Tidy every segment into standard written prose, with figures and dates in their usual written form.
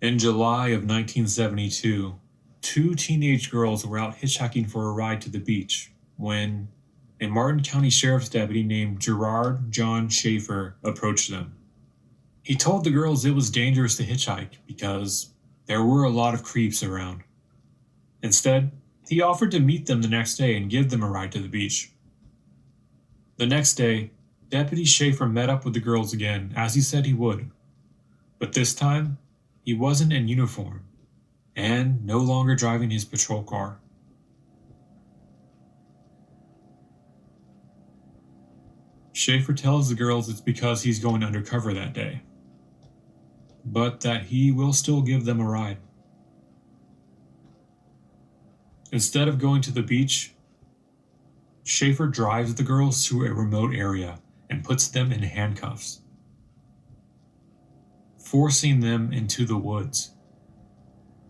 In July of 1972, two teenage girls were out hitchhiking for a ride to the beach when a Martin County Sheriff's deputy named Gerard John Schaefer approached them. He told the girls it was dangerous to hitchhike because there were a lot of creeps around. Instead, he offered to meet them the next day and give them a ride to the beach. The next day, Deputy Schaefer met up with the girls again, as he said he would. But this time, he wasn't in uniform, and no longer driving his patrol car. Schaefer tells the girls it's because he's going undercover that day, but that he will still give them a ride. Instead of going to the beach, Schaefer drives the girls to a remote area and puts them in handcuffs, forcing them into the woods.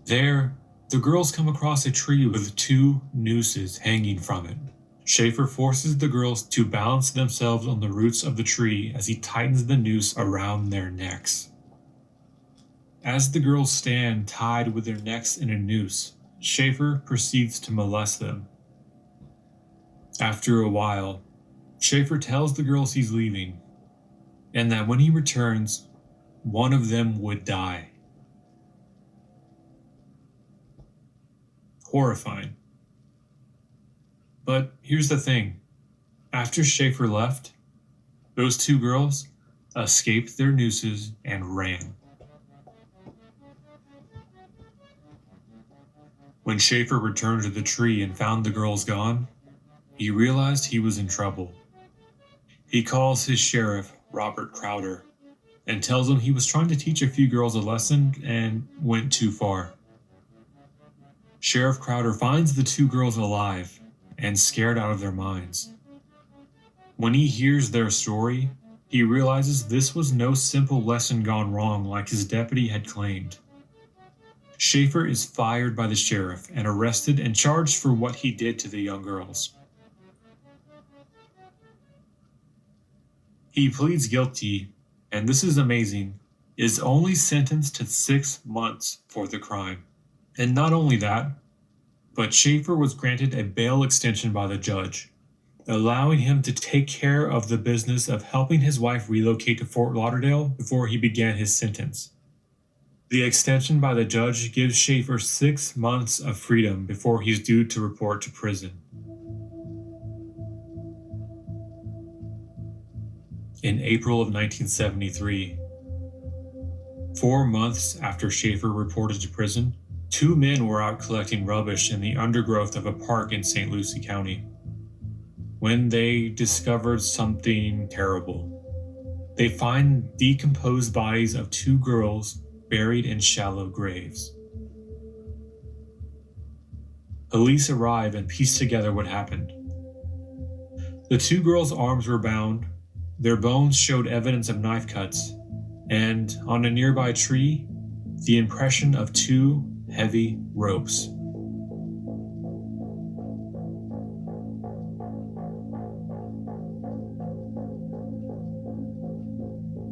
There, the girls come across a tree with two nooses hanging from it. Schaefer forces the girls to balance themselves on the roots of the tree as he tightens the noose around their necks. As the girls stand tied with their necks in a noose, Schaefer proceeds to molest them. After a while, Schaefer tells the girls he's leaving, and that when he returns, one of them would die. Horrifying. But here's the thing. After Schaefer left, those two girls escaped their nooses and ran. When Schaefer returned to the tree and found the girls gone, he realized he was in trouble. He calls his sheriff, Robert Crowder, and tells him he was trying to teach a few girls a lesson and went too far. Sheriff Crowder finds the two girls alive and scared out of their minds. When he hears their story, he realizes this was no simple lesson gone wrong like his deputy had claimed. Schaefer is fired by the sheriff and arrested and charged for what he did to the young girls. He pleads guilty, and this is amazing, is only sentenced to 6 months for the crime. And not only that, but Schaefer was granted a bail extension by the judge, allowing him to take care of the business of helping his wife relocate to Fort Lauderdale before he began his sentence. The extension by the judge gives Schaefer 6 months of freedom before he's due to report to prison. In April of 1973, 4 months after Schaefer reported to prison, 2 men were out collecting rubbish in the undergrowth of a park in St. Lucie County when they discovered something terrible. They find decomposed bodies of 2 girls buried in shallow graves. Police arrive and piece together what happened. The 2 girls' arms were bound, their bones showed evidence of knife cuts, and on a nearby tree, the impression of 2 heavy ropes.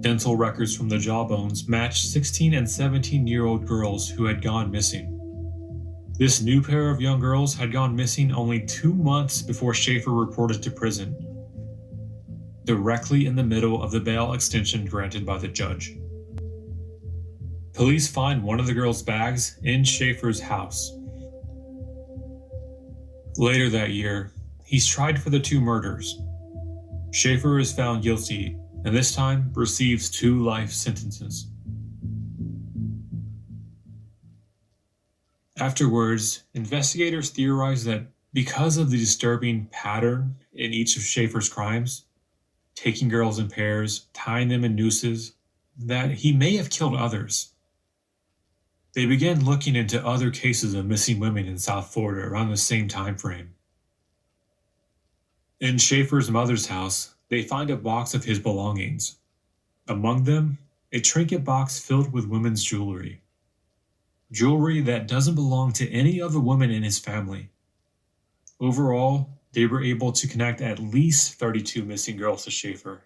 Dental records from the jawbones matched 16 and 17-year-old girls who had gone missing. This new pair of young girls had gone missing only 2 months before Schaefer reported to prison, directly in the middle of the bail extension granted by the judge. Police find one of the girls' bags in Schaefer's house. Later that year, he's tried for the 2 murders. Schaefer is found guilty, and this time receives 2 life sentences. Afterwards, investigators theorized that because of the disturbing pattern in each of Schaefer's crimes, taking girls in pairs, tying them in nooses, that he may have killed others. They began looking into other cases of missing women in South Florida around the same time frame. In Schaefer's mother's house, they find a box of his belongings. Among them, a trinket box filled with women's jewelry. Jewelry that doesn't belong to any other woman in his family. Overall, they were able to connect at least 32 missing girls to Schaefer.